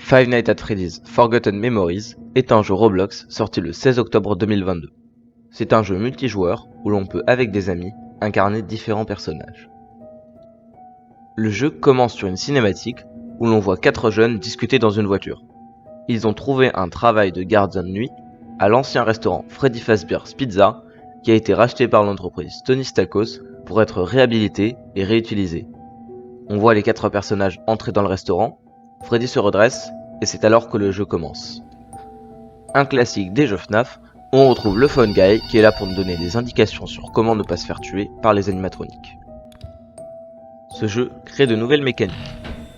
Five Nights at Freddy's Forgotten Memories est un jeu Roblox sorti le 16 octobre 2022. C'est un jeu multijoueur où l'on peut, avec des amis, incarner différents personnages. Le jeu commence sur une cinématique où l'on voit 4 jeunes discuter dans une voiture. Ils ont trouvé un travail de gardien de nuit à l'ancien restaurant Freddy Fazbear's Pizza qui a été racheté par l'entreprise Tony Tacos pour être réhabilité et réutilisé. On voit les 4 personnages entrer dans le restaurant, Freddy se redresse et c'est alors que le jeu commence. Un classique des jeux FNAF, on retrouve le Phone Guy qui est là pour nous donner des indications sur comment ne pas se faire tuer par les animatroniques. Ce jeu crée de nouvelles mécaniques.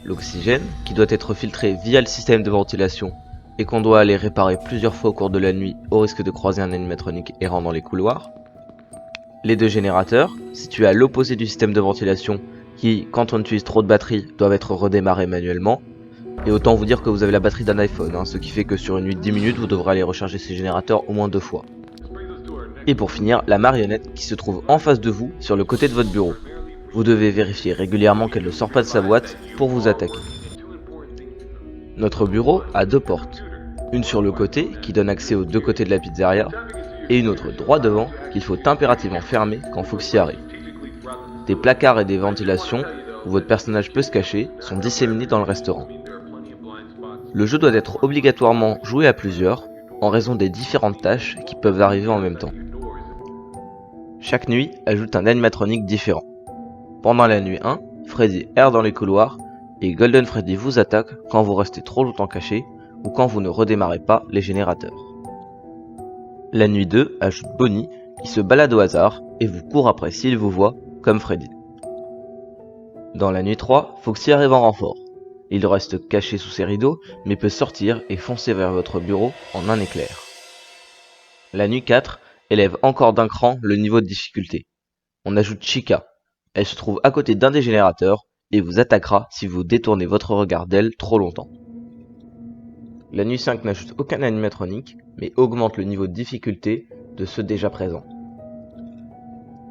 L'oxygène, qui doit être filtré via le système de ventilation et qu'on doit aller réparer plusieurs fois au cours de la nuit au risque de croiser un animatronique errant dans les couloirs. Les 2 générateurs, situés à l'opposé du système de ventilation, qui, quand on utilise trop de batterie, doivent être redémarrés manuellement. Et autant vous dire que vous avez la batterie d'un iPhone, ce qui fait que sur une nuit de 10 minutes, vous devrez aller recharger ces générateurs au moins 2 fois. Et pour finir, la marionnette qui se trouve en face de vous, sur le côté de votre bureau. Vous devez vérifier régulièrement qu'elle ne sort pas de sa boîte pour vous attaquer. Notre bureau a 2 portes, une sur le côté qui donne accès aux 2 côtés de la pizzeria, et une autre droit devant qu'il faut impérativement fermer quand Foxy arrive. Des placards et des ventilations, où votre personnage peut se cacher, sont disséminés dans le restaurant. Le jeu doit être obligatoirement joué à plusieurs, en raison des différentes tâches qui peuvent arriver en même temps. Chaque nuit ajoute un animatronique différent. Pendant la nuit 1, Freddy erre dans les couloirs, et Golden Freddy vous attaque quand vous restez trop longtemps caché, ou quand vous ne redémarrez pas les générateurs. La nuit 2 ajoute Bonnie, qui se balade au hasard, et vous court après s'il vous voit, comme Freddy. Dans la nuit 3, Foxy arrive en renfort. Il reste caché sous ses rideaux, mais peut sortir et foncer vers votre bureau en un éclair. La nuit 4 élève encore d'un cran le niveau de difficulté. On ajoute Chica. Elle se trouve à côté d'un des générateurs et vous attaquera si vous détournez votre regard d'elle trop longtemps. La nuit 5 n'ajoute aucun animatronique, mais augmente le niveau de difficulté de ceux déjà présents.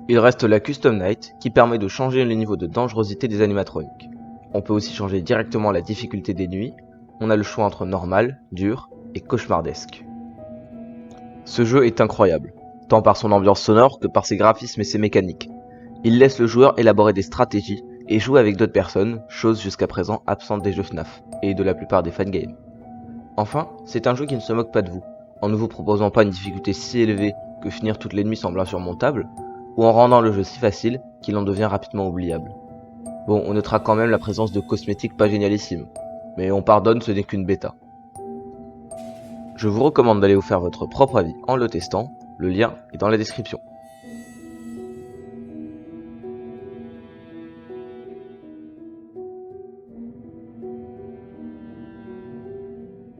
Il reste la Custom Night qui permet de changer le niveau de dangerosité des animatroniques. On peut aussi changer directement la difficulté des nuits, on a le choix entre normal, dur et cauchemardesque. Ce jeu est incroyable, tant par son ambiance sonore que par ses graphismes et ses mécaniques. Il laisse le joueur élaborer des stratégies et jouer avec d'autres personnes, chose jusqu'à présent absente des jeux FNAF et de la plupart des fangames. Enfin, c'est un jeu qui ne se moque pas de vous, en ne vous proposant pas une difficulté si élevée que finir toutes les nuits semble insurmontable, ou en rendant le jeu si facile qu'il en devient rapidement oubliable. Bon, on notera quand même la présence de cosmétiques pas génialissimes, mais on pardonne, ce n'est qu'une bêta. Je vous recommande d'aller vous faire votre propre avis en le testant, le lien est dans la description.